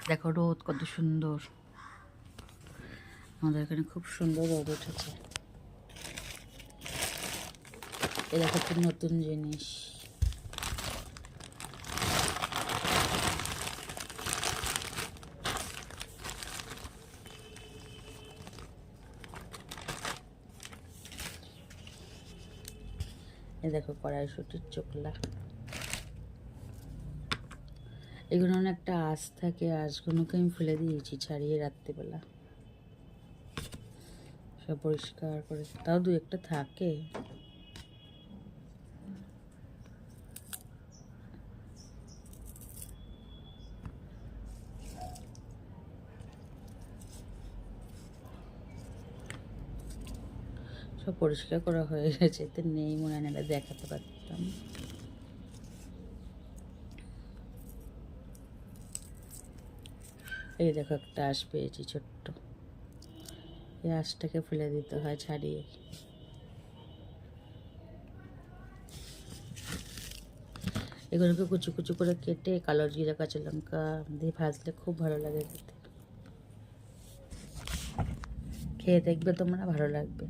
দেখো রোদ কত সুন্দর, আমাদের এখানে খুব সুন্দর রোদ উঠেছে। এ দেখো একটা নতুন জিনিস, এ দেখো কড়াইশুটির চোখলা। এগুলো একটা আঁশ থাকে, আঁশগুলোকে আমি ফেলে দিয়েছি ছাড়িয়ে রাত্রিবেলা, সব পরিষ্কার করে। তাও দু একটা থাকে। সব পরিষ্কার করা হয়ে গেছে, এতে নেই মনে হয়, দেখাতে পারতাম। এই দেখো একটা আঁশ পেয়েছি ছোট্ট, এই আঁশটাকে ফেলে দিতে হয় ছাড়িয়ে। এগুলোকে কুচু কুচু করে কেটে কালো জিরা কাঁচা লঙ্কা দিয়ে ভাজলে খুব ভালো লাগে খেতে। খেয়ে দেখবে তোমরা, ভালো লাগবে।